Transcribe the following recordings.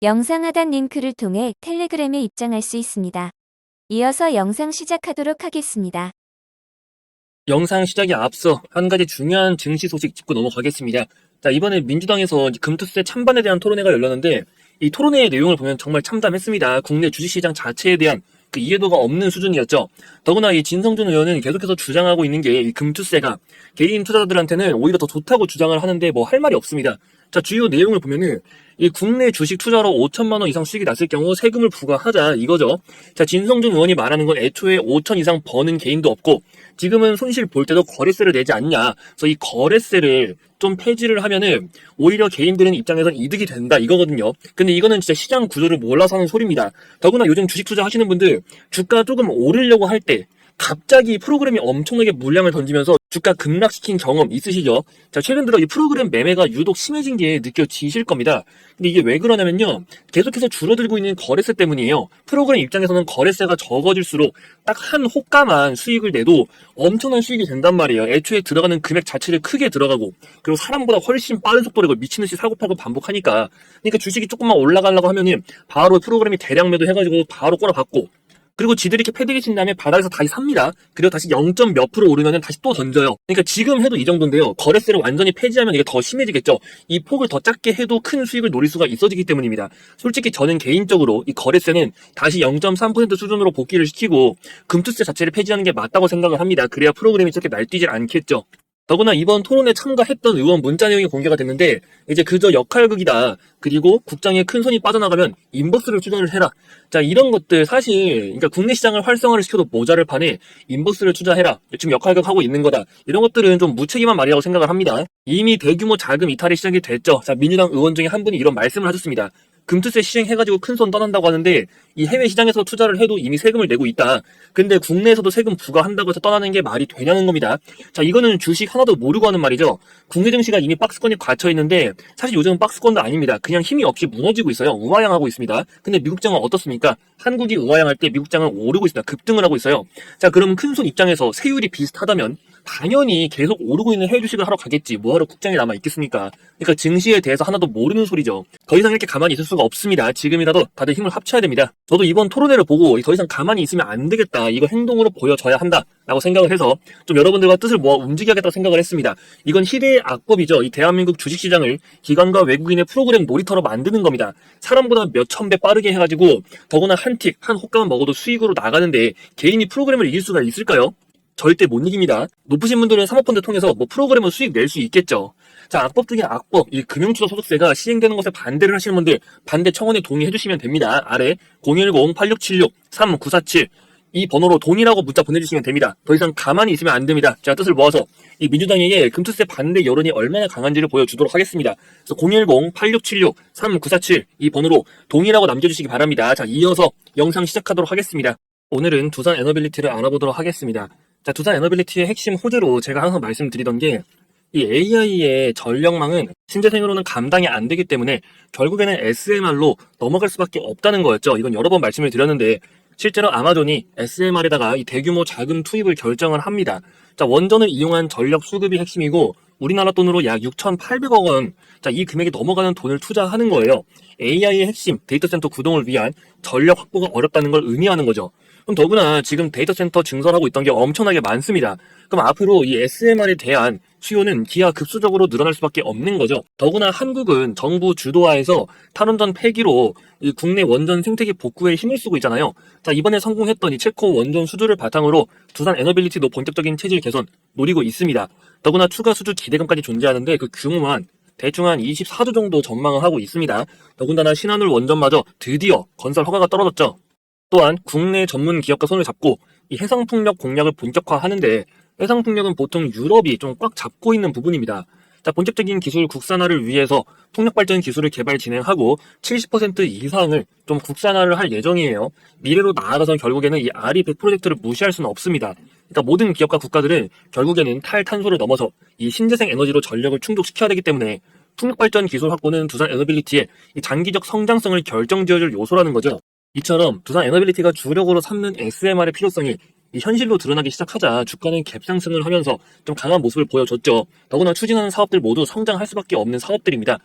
영상 하단 링크를 통해 텔레그램에 입장할 수 있습니다. 이어서 영상 시작하도록 하겠습니다. 영상 시작에 앞서 한 가지 중요한 증시 소식 짚고 넘어가겠습니다. 자, 이번에 민주당에서 금투세 찬반에 대한 토론회가 열렸는데 이 토론회의 내용을 보면 정말 참담했습니다. 국내 주식시장 자체에 대한 그 이해도가 없는 수준이었죠. 더구나 이 진성준 의원은 계속해서 주장하고 있는 게 이 금투세가 개인 투자자들한테는 오히려 더 좋다고 주장을 하는데 뭐 할 말이 없습니다. 자, 주요 내용을 보면은 이 국내 주식 투자로 5천만 원 이상 수익이 났을 경우 세금을 부과하자 이거죠. 자, 진성준 의원이 말하는 건 애초에 5천 이상 버는 개인도 없고 지금은 손실 볼 때도 거래세를 내지 않냐. 그래서 이 거래세를 좀 폐지를 하면은 오히려 개인들은 입장에선 이득이 된다 이거거든요. 근데 이거는 진짜 시장 구조를 몰라서 하는 소리입니다. 더구나 요즘 주식 투자 하시는 분들 주가 조금 오르려고 할 때 갑자기 프로그램이 엄청나게 물량을 던지면서 주가 급락시킨 경험 있으시죠? 자, 최근 들어 이 프로그램 매매가 유독 심해진 게 느껴지실 겁니다. 근데 이게 왜 그러냐면요. 계속해서 줄어들고 있는 거래세 때문이에요. 프로그램 입장에서는 거래세가 적어질수록 딱 한 호가만 수익을 내도 엄청난 수익이 된단 말이에요. 애초에 들어가는 금액 자체를 크게 들어가고 그리고 사람보다 훨씬 빠른 속도로 이걸 미친듯이 사고팔고 반복하니까 그러니까 주식이 조금만 올라가려고 하면은 바로 프로그램이 대량 매도 해가지고 바로 꼬라박고 그리고 지들이 이렇게 패딩이 친 다음에 바닥에서 다시 삽니다. 그리고 다시 0점 몇 프로 오르면은 다시 또 던져요. 그러니까 지금 해도 이 정도인데요. 거래세를 완전히 폐지하면 이게 더 심해지겠죠. 이 폭을 더 작게 해도 큰 수익을 노릴 수가 있어지기 때문입니다. 솔직히 저는 개인적으로 이 거래세는 다시 0.3% 수준으로 복귀를 시키고 금투세 자체를 폐지하는 게 맞다고 생각을 합니다. 그래야 프로그램이 저렇게 날뛰질 않겠죠. 더구나 이번 토론에 참가했던 의원 문자 내용이 공개가 됐는데 이제 그저 역할극이다. 그리고 국장에 큰 손이 빠져나가면 인버스를 투자를 해라. 자, 이런 것들 사실 그러니까 국내 시장을 활성화를 시켜도 모자를 판에 인버스를 투자해라. 지금 역할극하고 있는 거다. 이런 것들은 좀 무책임한 말이라고 생각을 합니다. 이미 대규모 자금 이탈이 시작이 됐죠. 자, 민주당 의원 중에 한 분이 이런 말씀을 하셨습니다. 금투세 시행해가지고 큰 손 떠난다고 하는데 이 해외 시장에서 투자를 해도 이미 세금을 내고 있다. 근데 국내에서도 세금 부과한다고 해서 떠나는 게 말이 되냐는 겁니다. 자, 이거는 주식 하나도 모르고 하는 말이죠. 국내 증시가 이미 박스권이 갇혀 있는데 사실 요즘은 박스권도 아닙니다. 그냥 힘이 없이 무너지고 있어요. 우하향하고 있습니다. 근데 미국장은 어떻습니까? 한국이 우하향할 때 미국장은 오르고 있습니다. 급등을 하고 있어요. 자, 그럼 큰 손 입장에서 세율이 비슷하다면 당연히 계속 오르고 있는 해외 주식을 하러 가겠지. 뭐하러 국장에 남아 있겠습니까? 그러니까 증시에 대해서 하나도 모르는 소리죠. 더 이상 이렇게 가만히 있을 수가 없습니다. 지금이라도 다들 힘을 합쳐야 됩니다. 저도 이번 토론회를 보고 더 이상 가만히 있으면 안 되겠다. 이거 행동으로 보여줘야 한다. 라고 생각을 해서 좀 여러분들과 뜻을 모아 움직여야겠다고 생각을 했습니다. 이건 희대의 악법이죠. 이 대한민국 주식시장을 기관과 외국인의 프로그램 놀이터로 만드는 겁니다. 사람보다 몇천 배 빠르게 해가지고 더구나 한 틱, 한 호가만 먹어도 수익으로 나가는데 개인이 프로그램을 이길 수가 있을까요? 절대 못 이깁니다. 높으신 분들은 사모펀드 통해서 뭐 프로그램을 수익 낼 수 있겠죠. 자, 악법 중에 악법, 이 금융투자소득세가 시행되는 것에 반대를 하시는 분들 반대 청원에 동의해 주시면 됩니다. 아래 010-8676-3947 이 번호로 돈이라고 문자 보내주시면 됩니다. 더 이상 가만히 있으면 안 됩니다. 제가 뜻을 모아서 이 민주당에게 금투세 반대 여론이 얼마나 강한지를 보여주도록 하겠습니다. 그래서 010-8676-3947 이 번호로 돈이라고 남겨주시기 바랍니다. 자, 이어서 영상 시작하도록 하겠습니다. 오늘은 두산 에너빌리티를 알아보도록 하겠습니다. 자, 두산 에너빌리티의 핵심 호재로 제가 항상 말씀드리던 게 이 AI의 전력망은 신재생으로는 감당이 안 되기 때문에 결국에는 SMR로 넘어갈 수밖에 없다는 거였죠. 이건 여러 번 말씀을 드렸는데 실제로 아마존이 SMR에다가 이 대규모 자금 투입을 결정을 합니다. 자, 원전을 이용한 전력 수급이 핵심이고 우리나라 돈으로 약 6,800억 원. 자, 이 금액이 넘어가는 돈을 투자하는 거예요. AI의 핵심 데이터 센터 구동을 위한 전력 확보가 어렵다는 걸 의미하는 거죠. 그럼 더구나 지금 데이터 센터 증설하고 있던 게 엄청나게 많습니다. 그럼 앞으로 이 SMR에 대한 수요는 기하급수적으로 늘어날 수밖에 없는 거죠. 더구나 한국은 정부 주도하에서 탈원전 폐기로 이 국내 원전 생태계 복구에 힘을 쓰고 있잖아요. 자, 이번에 성공했던 이 체코 원전 수주를 바탕으로 두산 에너빌리티도 본격적인 체질 개선 노리고 있습니다. 더구나 추가 수주 기대금까지 존재하는데 그 규모만 대충 한 24조 정도 전망을 하고 있습니다. 더군다나 신한울 원전마저 드디어 건설 허가가 떨어졌죠. 또한 국내 전문 기업과 손을 잡고 이 해상풍력 공략을 본격화하는데 해상풍력은 보통 유럽이 좀 꽉 잡고 있는 부분입니다. 자, 본격적인 기술 국산화를 위해서 풍력 발전 기술을 개발 진행하고 70% 이상을 좀 국산화를 할 예정이에요. 미래로 나아가서 결국에는 이 RE100 프로젝트를 무시할 수는 없습니다. 그러니까 모든 기업과 국가들은 결국에는 탈탄소를 넘어서 이 신재생 에너지로 전력을 충족시켜야 되기 때문에 풍력 발전 기술 확보는 두산 에너빌리티의 이 장기적 성장성을 결정지어줄 요소라는 거죠. 이처럼 두산 에너빌리티가 주력으로 삼는 SMR의 필요성이 이 현실로 드러나기 시작하자 주가는 갭상승을 하면서 좀 강한 모습을 보여줬죠. 더구나 추진하는 사업들 모두 성장할 수밖에 없는 사업들입니다.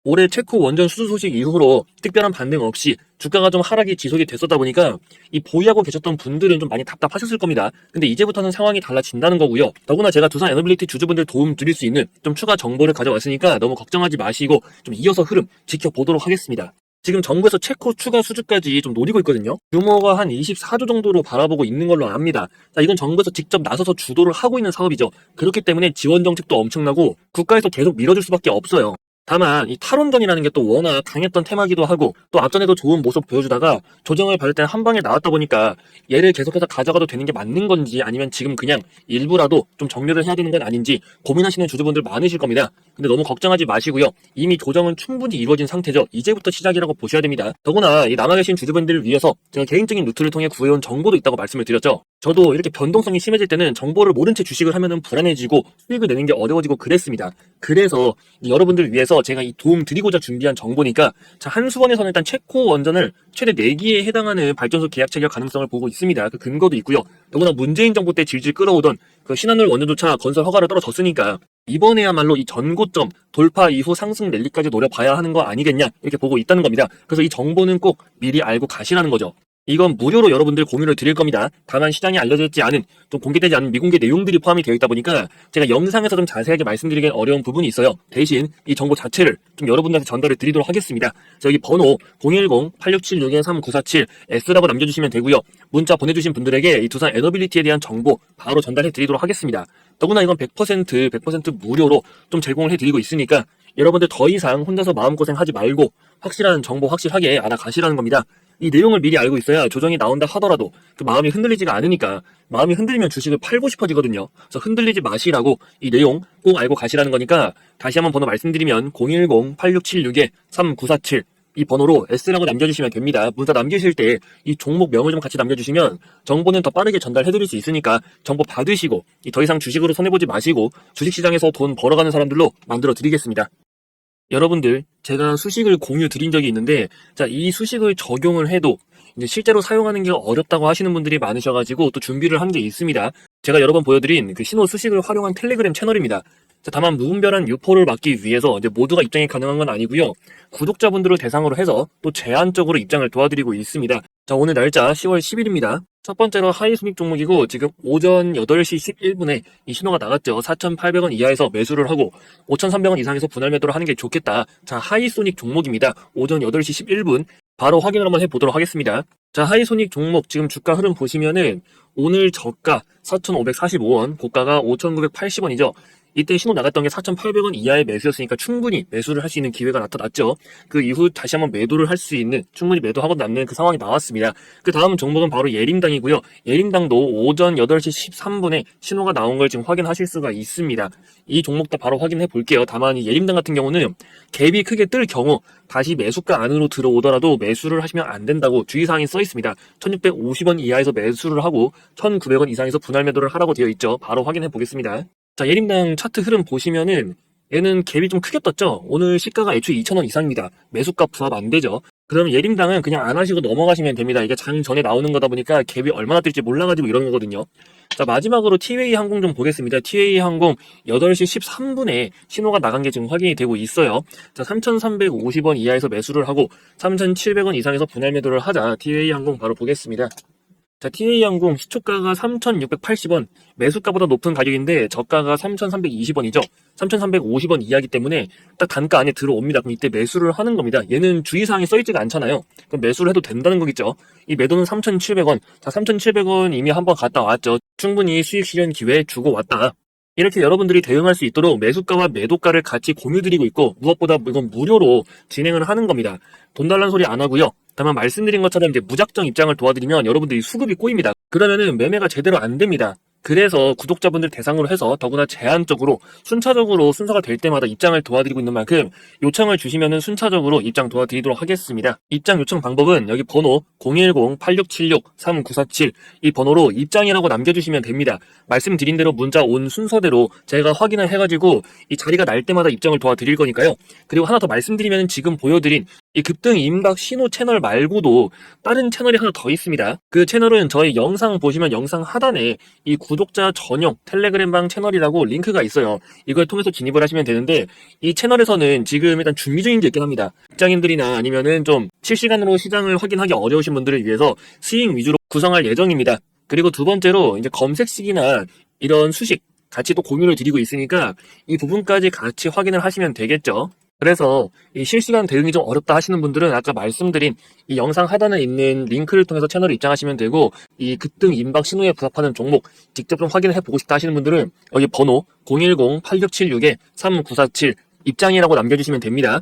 올해 체코 원전 수주 소식 이후로 특별한 반등 없이 주가가 좀 하락이 지속이 됐었다 보니까 이 보유하고 계셨던 분들은 좀 많이 답답하셨을 겁니다. 근데 이제부터는 상황이 달라진다는 거고요. 더구나 제가 두산 에너빌리티 주주분들 도움 드릴 수 있는 좀 추가 정보를 가져왔으니까 너무 걱정하지 마시고 좀 이어서 흐름 지켜보도록 하겠습니다. 지금 정부에서 체코 추가 수주까지 좀 노리고 있거든요. 규모가 한 24조 정도로 바라보고 있는 걸로 압니다. 자, 이건 정부에서 직접 나서서 주도를 하고 있는 사업이죠. 그렇기 때문에 지원 정책도 엄청나고 국가에서 계속 밀어줄 수밖에 없어요. 다만 이 탈원전이라는 게 또 워낙 강했던 테마기도 하고 또 앞전에도 좋은 모습 보여주다가 조정을 받을 때는 한 방에 나왔다 보니까 얘를 계속해서 가져가도 되는 게 맞는 건지 아니면 지금 그냥 일부라도 좀 정리를 해야 되는 건 아닌지 고민하시는 주주분들 많으실 겁니다. 근데 너무 걱정하지 마시고요. 이미 조정은 충분히 이루어진 상태죠. 이제부터 시작이라고 보셔야 됩니다. 더구나 이 남아 계신 주주분들을 위해서 제가 개인적인 루트를 통해 구해온 정보도 있다고 말씀을 드렸죠. 저도 이렇게 변동성이 심해질 때는 정보를 모른 채 주식을 하면은 불안해지고 수익을 내는 게 어려워지고 그랬습니다. 그래서 여러분들을 위해서 제가 이 도움 드리고자 준비한 정보니까 자, 한수원에서는 일단 체코 원전을 최대 4기에 해당하는 발전소 계약 체결 가능성을 보고 있습니다. 그 근거도 있고요. 더구나 문재인 정부 때 질질 끌어오던 그 신한울 원전조차 건설 허가를 떨어졌으니까 이번에야말로 이 전고점 돌파 이후 상승 랠리까지 노려봐야 하는 거 아니겠냐 이렇게 보고 있다는 겁니다. 그래서 이 정보는 꼭 미리 알고 가시라는 거죠. 이건 무료로 여러분들 공유를 드릴 겁니다. 다만 시장에 알려져 있지 않은 좀 공개되지 않은 미공개 내용들이 포함이 되어 있다 보니까 제가 영상에서 좀 자세하게 말씀드리기엔 어려운 부분이 있어요. 대신 이 정보 자체를 좀 여러분들한테 전달을 드리도록 하겠습니다. 여기 번호 010-8676-3947 S라고 남겨주시면 되고요. 문자 보내주신 분들에게 이 두산 에너빌리티에 대한 정보 바로 전달해 드리도록 하겠습니다. 더구나 이건 100% 무료로 좀 제공을 해드리고 있으니까 여러분들 더 이상 혼자서 마음고생하지 말고 확실한 정보 확실하게 알아가시라는 겁니다. 이 내용을 미리 알고 있어야 조정이 나온다 하더라도 그 마음이 흔들리지가 않으니까 마음이 흔들리면 주식을 팔고 싶어지거든요. 그래서 흔들리지 마시라고 이 내용 꼭 알고 가시라는 거니까 다시 한번 번호 말씀드리면 010-8676-3947 이 번호로 S라고 남겨주시면 됩니다. 문자 남기실 때 이 종목명을 좀 같이 남겨주시면 정보는 더 빠르게 전달해드릴 수 있으니까 정보 받으시고 더 이상 주식으로 손해보지 마시고 주식시장에서 돈 벌어가는 사람들로 만들어 드리겠습니다. 여러분들 제가 수식을 공유 드린 적이 있는데 자, 이 수식을 적용을 해도 이제 실제로 사용하는 게 어렵다고 하시는 분들이 많으셔가지고 또 준비를 한 게 있습니다. 제가 여러 번 보여드린 그 신호 수식을 활용한 텔레그램 채널입니다. 자, 다만 무분별한 유포를 막기 위해서 이제 모두가 입장이 가능한 건 아니고요. 구독자분들을 대상으로 해서 또 제한적으로 입장을 도와드리고 있습니다. 자, 오늘 날짜 10월 10일입니다. 첫 번째로 하이 손익 종목이고 지금 오전 8시 11분에 이 신호가 나갔죠. 4,800원 이하에서 매수를 하고 5,300원 이상에서 분할 매도를 하는 게 좋겠다. 자, 하이 손익 종목입니다. 오전 8시 11분 바로 확인을 한번 해보도록 하겠습니다. 자, 하이 손익 종목 지금 주가 흐름 보시면은 오늘 저가 4,545원, 고가가 5,980원이죠. 이때 신호 나갔던 게 4,800원 이하의 매수였으니까 충분히 매수를 할 수 있는 기회가 나타났죠. 그 이후 다시 한번 매도를 할 수 있는, 충분히 매도하고 남는 그 상황이 나왔습니다. 그 다음 종목은 바로 예림당이고요. 예림당도 오전 8시 13분에 신호가 나온 걸 지금 확인하실 수가 있습니다. 이 종목도 바로 확인해 볼게요. 다만 이 예림당 같은 경우는 갭이 크게 뜰 경우 다시 매수가 안으로 들어오더라도 매수를 하시면 안 된다고 주의사항이 써 있습니다. 1,650원 이하에서 매수를 하고 1,900원 이상에서 분할 매도를 하라고 되어 있죠. 바로 확인해 보겠습니다. 자, 예림당 차트 흐름 보시면은 얘는 갭이 좀 크게 떴죠. 오늘 시가가 애초에 2,000원 이상입니다. 매수가 부합 안 되죠. 그러면 예림당은 그냥 안 하시고 넘어가시면 됩니다. 이게 장 전에 나오는 거다 보니까 갭이 얼마나 뜰지 몰라가지고 이런 거거든요. 자, 마지막으로 티웨이 항공 좀 보겠습니다. 티웨이 항공 8시 13분에 신호가 나간 게 지금 확인이 되고 있어요. 자, 3,350원 이하에서 매수를 하고 3,700원 이상에서 분할 매도를 하자. 티웨이 항공 바로 보겠습니다. 자, TA항공 시초가가 3,680원, 매수가보다 높은 가격인데 저가가 3,320원이죠. 3,350원 이하기 때문에 딱 단가 안에 들어옵니다. 그럼 이때 매수를 하는 겁니다. 얘는 주의사항이 써있지가 않잖아요. 그럼 매수를 해도 된다는 거겠죠. 이 매도는 3,700원. 자, 3,700원 이미 한번 갔다 왔죠. 충분히 수익 실현 기회 주고 왔다. 이렇게 여러분들이 대응할 수 있도록 매수가와 매도가를 같이 공유드리고 있고 무엇보다 이건 무료로 진행을 하는 겁니다. 돈 달라는 소리 안 하고요. 다만 말씀드린 것처럼 이제 무작정 입장을 도와드리면 여러분들이 수급이 꼬입니다. 그러면은 매매가 제대로 안 됩니다. 그래서 구독자분들 대상으로 해서 더구나 제한적으로 순차적으로 순서가 될 때마다 입장을 도와드리고 있는 만큼 요청을 주시면은 순차적으로 입장 도와드리도록 하겠습니다. 입장 요청 방법은 여기 번호 010-8676-3947 이 번호로 입장이라고 남겨주시면 됩니다. 말씀드린 대로 문자 온 순서대로 제가 확인을 해가지고 이 자리가 날 때마다 입장을 도와드릴 거니까요. 그리고 하나 더 말씀드리면 지금 보여드린 이 급등 임박 신호 채널 말고도 다른 채널이 하나 더 있습니다. 그 채널은 저희 영상 보시면 영상 하단에 이 구독자 전용 텔레그램방 채널이라고 링크가 있어요. 이걸 통해서 진입을 하시면 되는데, 이 채널에서는 지금 일단 준비 중인 게 있긴 합니다. 직장인들이나 아니면은 좀 실시간으로 시장을 확인하기 어려우신 분들을 위해서 스윙 위주로 구성할 예정입니다. 그리고 두 번째로 이제 검색식이나 이런 수식 같이 또 공유를 드리고 있으니까 이 부분까지 같이 확인을 하시면 되겠죠. 그래서 이 실시간 대응이 좀 어렵다 하시는 분들은 아까 말씀드린 이 영상 하단에 있는 링크를 통해서 채널을 입장하시면 되고, 이 급등 임박 신호에 부합하는 종목 직접 좀 확인을 해보고 싶다 하시는 분들은 여기 번호 010-8676-3947 입장이라고 남겨주시면 됩니다.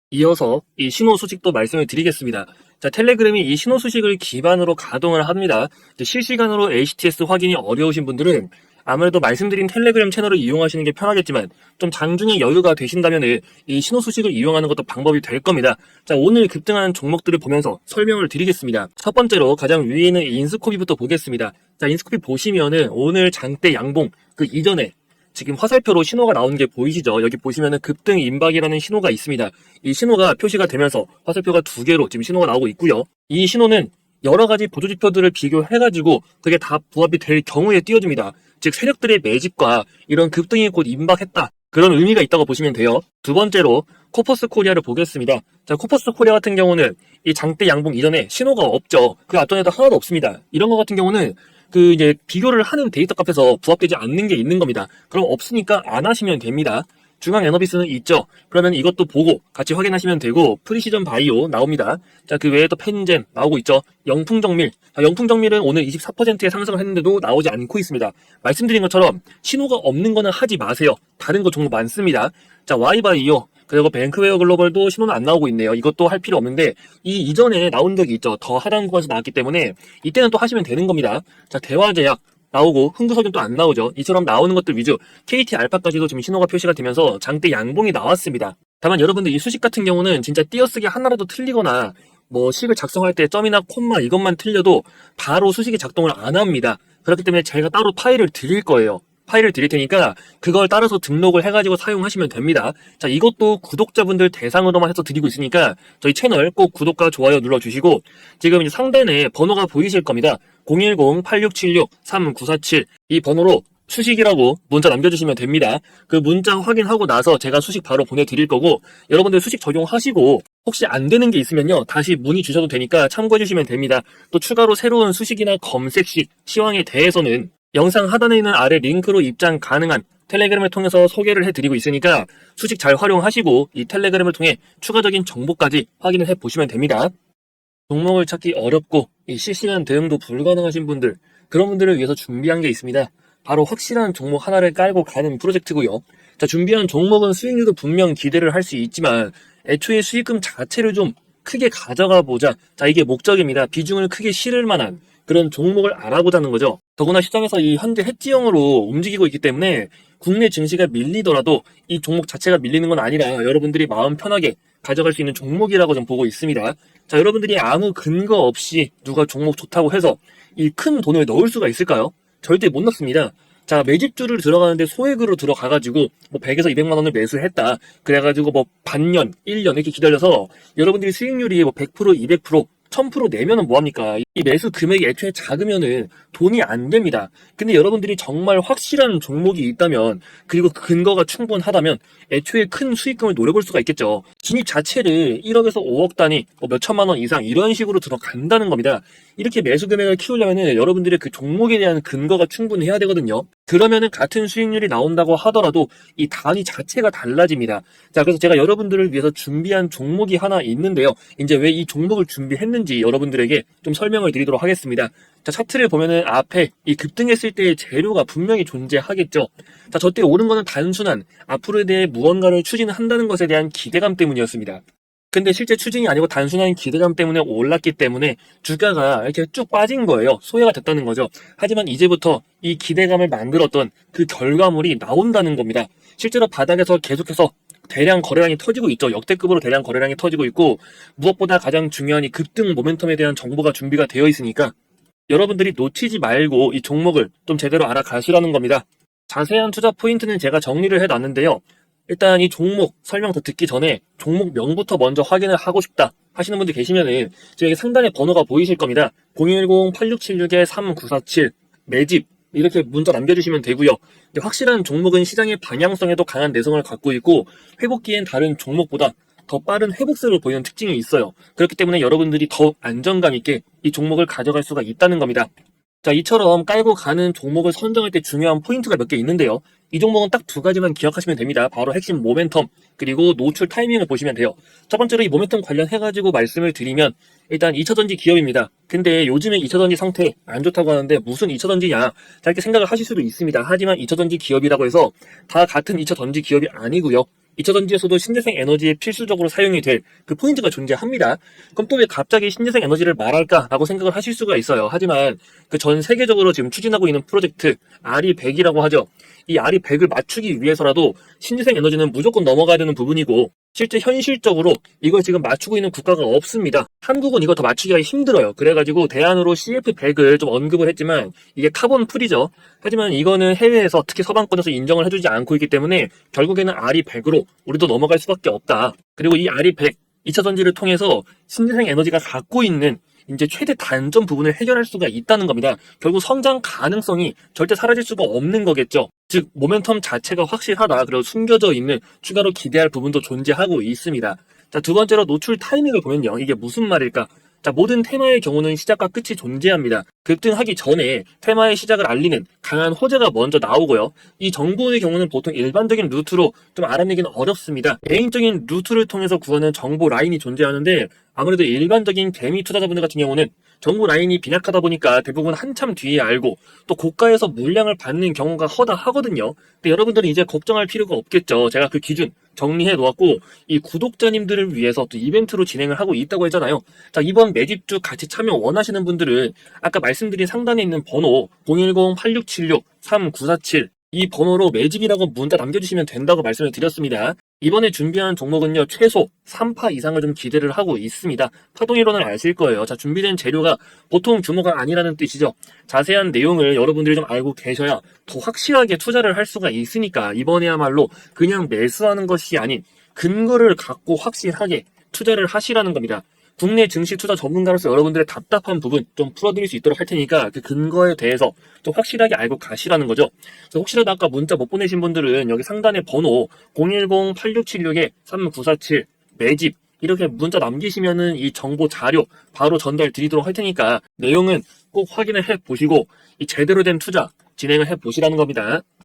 이어서 이 신호 소식도 말씀을 드리겠습니다. 자, 텔레그램이 이 신호 소식을 기반으로 가동을 합니다. 실시간으로 HTS 확인이 어려우신 분들은 아무래도 말씀드린 텔레그램 채널을 이용하시는 게 편하겠지만, 좀 장중에 여유가 되신다면 이 신호 소식을 이용하는 것도 방법이 될 겁니다. 자, 오늘 급등하는 종목들을 보면서 설명을 드리겠습니다. 첫 번째로 가장 위에 있는 인스코피부터 보겠습니다. 자, 인스코피 보시면은 오늘 장대 양봉 그 이전에 지금 화살표로 신호가 나오는 게 보이시죠? 여기 보시면은 급등 임박이라는 신호가 있습니다. 이 신호가 표시가 되면서 화살표가 두 개로 지금 신호가 나오고 있고요. 이 신호는 여러 가지 보조지표들을 비교해가지고 그게 다 부합이 될 경우에 띄워줍니다. 즉 세력들의 매집과 이런 급등이 곧 임박했다, 그런 의미가 있다고 보시면 돼요. 두 번째로 코퍼스 코리아를 보겠습니다. 자, 코퍼스 코리아 같은 경우는 이 장대 양봉 이전에 신호가 없죠. 그 앞전에도 하나도 없습니다. 이런 거 같은 경우는 그 이제 비교를 하는 데이터 값에서 부합되지 않는 게 있는 겁니다. 그럼 없으니까 안 하시면 됩니다. 중앙 에너비스는 있죠. 그러면 이것도 보고 같이 확인하시면 되고, 프리시전 바이오 나옵니다. 자, 그 외에 또 펜젠 나오고 있죠. 영풍정밀. 자, 영풍정밀은 오늘 24%의 상승을 했는데도 나오지 않고 있습니다. 말씀드린 것처럼 신호가 없는 거는 하지 마세요. 다른 거 종목 많습니다. 자, 와이바이오. 그리고 뱅크웨어 글로벌도 신호는 안 나오고 있네요. 이것도 할 필요 없는데, 이 이전에 나온 적이 있죠. 더 하단 구간에서 나왔기 때문에 이때는 또 하시면 되는 겁니다. 자, 대화제약 나오고 흥구석유는 또 안 나오죠. 이처럼 나오는 것들 위주, KT 알파까지도 지금 신호가 표시가 되면서 장대 양봉이 나왔습니다. 다만 여러분들 이 수식 같은 경우는 진짜 띄어쓰기 하나라도 틀리거나 뭐 식을 작성할 때 점이나 콤마 이것만 틀려도 바로 수식이 작동을 안 합니다. 그렇기 때문에 제가 따로 파일을 드릴 거예요. 파일을 드릴 테니까 그걸 따라서 등록을 해가지고 사용하시면 됩니다. 자, 이것도 구독자분들 대상으로만 해서 드리고 있으니까 저희 채널 꼭 구독과 좋아요 눌러주시고, 지금 이제 상단에 번호가 보이실 겁니다. 010-8676-3947 이 번호로 수식이라고 문자 남겨주시면 됩니다. 그 문자 확인하고 나서 제가 수식 바로 보내드릴 거고, 여러분들 수식 적용하시고 혹시 안 되는 게 있으면요 다시 문의 주셔도 되니까 참고해 주시면 됩니다. 또 추가로 새로운 수식이나 검색식, 시황에 대해서는 영상 하단에 있는 아래 링크로 입장 가능한 텔레그램을 통해서 소개를 해드리고 있으니까 수식 잘 활용하시고 이 텔레그램을 통해 추가적인 정보까지 확인을 해보시면 됩니다. 종목을 찾기 어렵고 이 실시간 대응도 불가능하신 분들, 그런 분들을 위해서 준비한 게 있습니다. 바로 확실한 종목 하나를 깔고 가는 프로젝트고요. 자, 준비한 종목은 수익률도 분명 기대를 할 수 있지만 애초에 수익금 자체를 좀 크게 가져가 보자. 자, 이게 목적입니다. 비중을 크게 실을 만한 그런 종목을 알아보자는 거죠. 더구나 시장에서 이 현재 해지형으로 움직이고 있기 때문에 국내 증시가 밀리더라도 이 종목 자체가 밀리는 건 아니라 여러분들이 마음 편하게 가져갈 수 있는 종목이라고 좀 보고 있습니다. 자, 여러분들이 아무 근거 없이 누가 종목 좋다고 해서 이 큰 돈을 넣을 수가 있을까요? 절대 못 넣습니다. 자, 매집주를 들어가는데 소액으로 들어가가지고 뭐 100에서 200만 원을 매수했다. 그래가지고 뭐 반년, 1년 이렇게 기다려서 여러분들이 수익률이 뭐 100%, 200%, 1000% 내면은 뭐합니까? 이 매수 금액이 애초에 작으면은 돈이 안 됩니다. 근데 여러분들이 정말 확실한 종목이 있다면, 그리고 근거가 충분하다면 애초에 큰 수익금을 노려볼 수가 있겠죠. 진입 자체를 1억에서 5억 단위, 뭐 몇천만 원 이상 이런 식으로 들어간다는 겁니다. 이렇게 매수 금액을 키우려면은 여러분들의 그 종목에 대한 근거가 충분해야 되거든요. 그러면은 같은 수익률이 나온다고 하더라도 이 단위 자체가 달라집니다. 자, 그래서 제가 여러분들을 위해서 준비한 종목이 하나 있는데요. 이제 왜 이 종목을 준비했는지 여러분들에게 좀 설명을 드리도록 하겠습니다. 자, 차트를 보면은 앞에 이 급등했을 때의 재료가 분명히 존재하겠죠. 자, 저때 오른 거는 단순한 앞으로에 대해 무언가를 추진한다는 것에 대한 기대감 때문이었습니다. 근데 실제 추진이 아니고 단순한 기대감 때문에 올랐기 때문에 주가가 이렇게 쭉 빠진 거예요. 소외가 됐다는 거죠. 하지만 이제부터 이 기대감을 만들었던 그 결과물이 나온다는 겁니다. 실제로 바닥에서 계속해서 대량 거래량이 터지고 있죠. 역대급으로 대량 거래량이 터지고 있고, 무엇보다 가장 중요한 이 급등 모멘텀에 대한 정보가 준비가 되어 있으니까 여러분들이 놓치지 말고 이 종목을 좀 제대로 알아가시라는 겁니다. 자세한 투자 포인트는 제가 정리를 해놨는데요. 일단 이 종목 설명 더 듣기 전에 종목명부터 먼저 확인을 하고 싶다 하시는 분들 계시면은 저에게 상단에 번호가 보이실 겁니다. 010-8676-3947 매집 이렇게 문자 남겨주시면 되고요. 확실한 종목은 시장의 방향성에도 강한 내성을 갖고 있고 회복기엔 다른 종목보다 더 빠른 회복세를 보이는 특징이 있어요. 그렇기 때문에 여러분들이 더 안정감 있게 이 종목을 가져갈 수가 있다는 겁니다. 자, 이처럼 깔고 가는 종목을 선정할 때 중요한 포인트가 몇 개 있는데요. 이 종목은 딱 두 가지만 기억하시면 됩니다. 바로 핵심 모멘텀, 그리고 노출 타이밍을 보시면 돼요. 첫 번째로 이 모멘텀 관련해가지고 말씀을 드리면, 일단 2차전지 기업입니다. 근데 요즘에 2차전지 상태 안 좋다고 하는데 무슨 2차전지냐? 자, 이렇게 생각을 하실 수도 있습니다. 하지만 2차전지 기업이라고 해서 다 같은 2차전지 기업이 아니고요. 2차전지에서도 신재생 에너지에 필수적으로 사용이 될 그 포인트가 존재합니다. 그럼 또 왜 갑자기 신재생 에너지를 말할까라고 생각을 하실 수가 있어요. 하지만 그 전 세계적으로 지금 추진하고 있는 프로젝트 RE100이라고 하죠. 이 RE100을 맞추기 위해서라도 신재생 에너지는 무조건 넘어가야 되는 부분이고 실제 현실적으로 이걸 지금 맞추고 있는 국가가 없습니다. 한국은 이거 더 맞추기가 힘들어요. 그래가지고 대안으로 CF100을 좀 언급을 했지만 이게 카본 풀이죠. 하지만 이거는 해외에서 특히 서방권에서 인정을 해주지 않고 있기 때문에 결국에는 RE100으로 우리도 넘어갈 수밖에 없다. 그리고 이 RE100 2차전지를 통해서 신재생 에너지가 갖고 있는 이제 최대 단점 부분을 해결할 수가 있다는 겁니다. 결국 성장 가능성이 절대 사라질 수가 없는 거겠죠. 즉 모멘텀 자체가 확실하다. 그리고 숨겨져 있는 추가로 기대할 부분도 존재하고 있습니다. 자, 두 번째로 노출 타이밍을 보면요. 이게 무슨 말일까? 자, 모든 테마의 경우는 시작과 끝이 존재합니다. 급등하기 전에 테마의 시작을 알리는 강한 호재가 먼저 나오고요. 이 정보의 경우는 보통 일반적인 루트로 좀 알아내기는 어렵습니다. 개인적인 루트를 통해서 구하는 정보 라인이 존재하는데 아무래도 일반적인 개미 투자자분들 같은 경우는 정보 라인이 빈약하다 보니까 대부분 한참 뒤에 알고 또 고가에서 물량을 받는 경우가 허다하거든요. 근데 여러분들은 이제 걱정할 필요가 없겠죠. 제가 그 기준 정리해 놓았고 이 구독자님들을 위해서 또 이벤트로 진행을 하고 있다고 했잖아요. 자, 이번 매집주 같이 참여 원하시는 분들은 아까 말씀드린 상단에 있는 번호 010-8676-3947 이 번호로 매집이라고 문자 남겨주시면 된다고 말씀을 드렸습니다. 이번에 준비한 종목은요, 최소 3파 이상을 좀 기대를 하고 있습니다. 파동이론을 아실 거예요. 자, 준비된 재료가 보통 규모가 아니라는 뜻이죠. 자세한 내용을 여러분들이 좀 알고 계셔야 더 확실하게 투자를 할 수가 있으니까 이번에야말로 그냥 매수하는 것이 아닌 근거를 갖고 확실하게 투자를 하시라는 겁니다. 국내 증시 투자 전문가로서 여러분들의 답답한 부분 좀 풀어드릴 수 있도록 할 테니까 그 근거에 대해서 좀 확실하게 알고 가시라는 거죠. 그래서 혹시라도 아까 문자 못 보내신 분들은 여기 상단에 번호 010-8676-3947 매집 이렇게 문자 남기시면은 이 정보 자료 바로 전달 드리도록 할 테니까 내용은 꼭 확인을 해 보시고 이 제대로 된 투자 진행을 해 보시라는 겁니다.